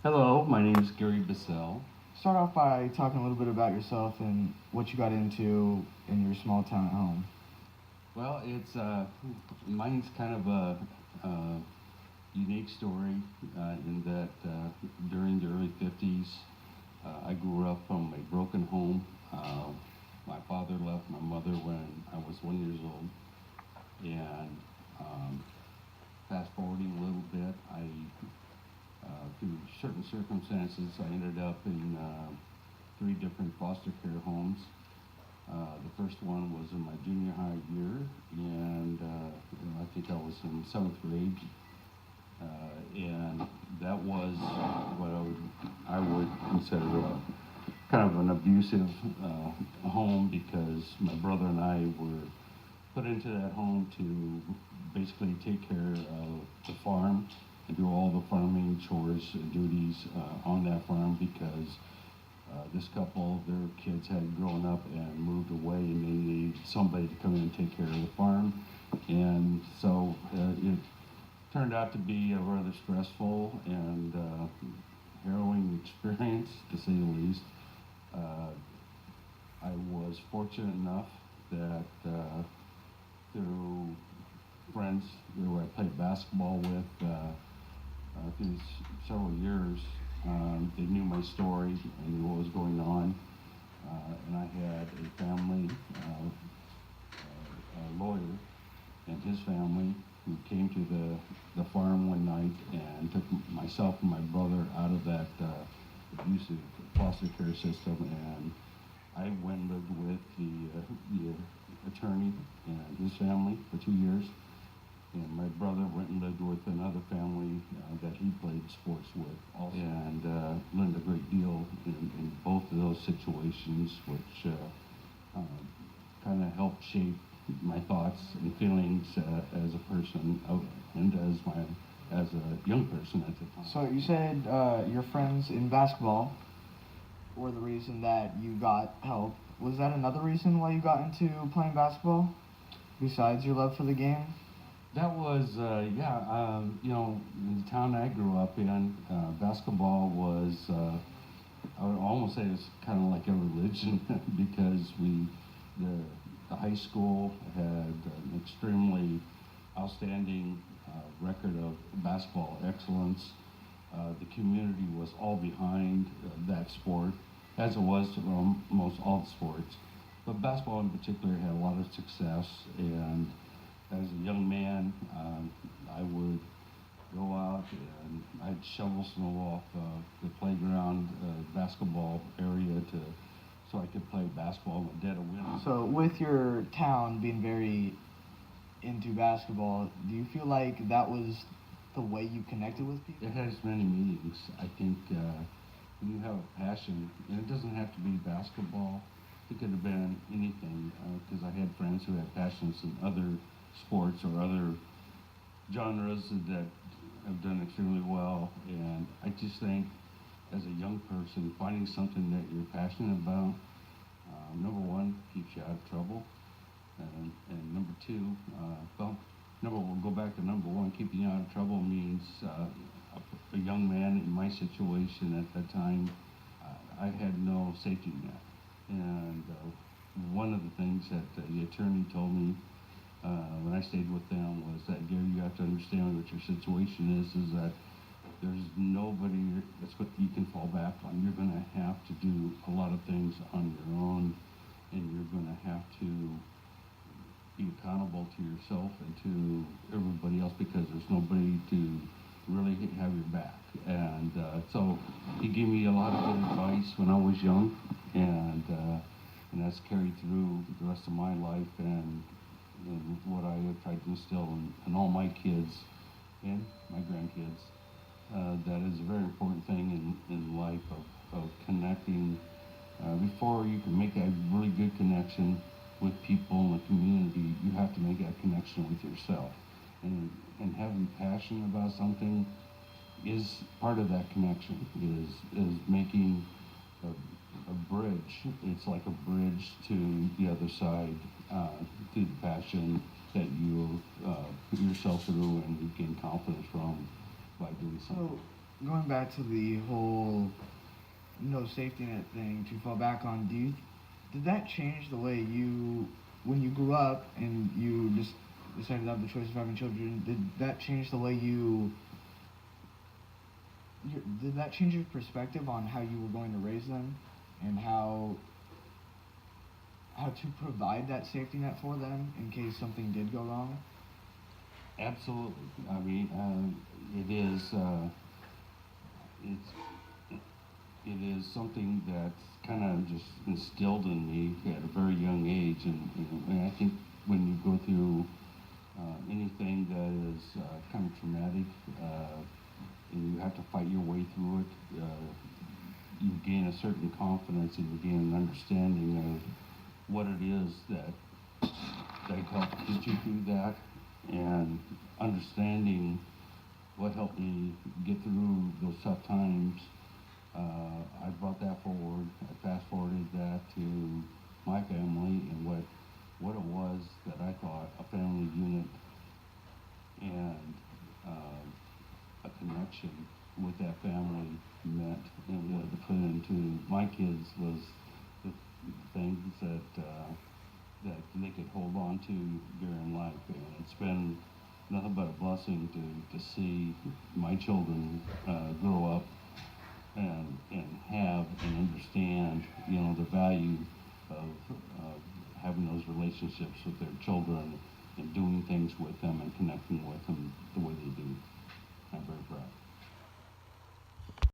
Hello, my name is Gary Bissell. Start off by talking a little bit about yourself and what you got into in your small town at home. Well, mine's kind of a unique story in that during the early 50s, I grew up from a broken home. My father left my mother when I was 1 year old, and fast forwarding a little bit, through certain circumstances, I ended up in three different foster care homes. The first one was in my junior high year, and I think I was in seventh grade, and that was what I would consider kind of an abusive home, because my brother and I were put into that home to basically take care of the farm and do all the farming chores and duties on that farm, because this couple, their kids had grown up and moved away, and they needed somebody to come in and take care of the farm. And so it turned out to be a rather stressful and harrowing experience, to say the least. I was fortunate enough that through friends who I played basketball with through several years, they knew my story and knew what was going on. And I had a family, a lawyer, and his family, who came to the farm one night and took myself and my brother out of that abusive foster care system. And I went and lived with the attorney and his family for 2 years. And my brother went and lived with another family that he played sports with also, and learned a great deal in both of those situations, which kind of helped shape my thoughts and feelings as a person and as a young person at the time. So you said your friends in basketball were the reason that you got help. Was that another reason why you got into playing basketball, besides your love for the game? That was, in the town I grew up in, basketball was, I would almost say it's kind of like a religion, because the high school had an extremely outstanding record of basketball excellence. The community was all behind that sport, as it was to most all the sports. But basketball in particular had a lot of success, and as a young man, I would go out and I'd shovel snow off the playground, basketball area, so I could play basketball in the dead of winter. So with your town being very into basketball, do you feel like that was the way you connected with people? It has many meanings. I think when you have a passion, and it doesn't have to be basketball, it could have been anything, because I had friends who had passions in other sports or other genres that have done extremely well. And I just think, as a young person, finding something that you're passionate about, number one, keeps you out of trouble, and number two, we'll go back to number one. Keeping you out of trouble means a young man in my situation at that time, I had no safety net. And one of the things that the attorney told me when I stayed with them was that, Gary, you have to understand what your situation is that there's nobody that's what you can fall back on. You're going to have to do a lot of things on your own, and you're going to have to be accountable to yourself and to everybody else, because there's nobody to really have your back. And so he gave me a lot of good advice when I was young, and that's carried through the rest of my life, and what I have tried to instill in all my kids and my grandkids. That is a very important thing in life, of connecting. Before you can make a really good connection with people in the community, you have to make that connection with yourself. And having passion about something is part of that connection, is making a bridge. It's like a bridge to the other side, through the passion that you put yourself through and you gain confidence from by doing something. going back to the whole no safety net thing to fall back on, did that change the way you, when you grew up and you just decided to have the choice of having children, did that change the way did that change your perspective on how you were going to raise them and how to provide that safety net for them in case something did go wrong? Absolutely. I mean, it is something that's kind of just instilled in me at a very young age, and I think when you go through anything that is kind of traumatic, and you have to fight your way through it, you gain a certain confidence and you gain an understanding of what it is that helped get you through that, and understanding what helped me get through those tough times. I brought that forward. I fast forwarded that to my family and what it was that I thought a family unit and a connection with that family meant, and what to put into my kids was the things that they could hold on to during life. And it's been nothing but a blessing to see my children grow up and have and understand, the value of having those relationships with their children and doing things with them and connecting with them the way they do. I'm very proud.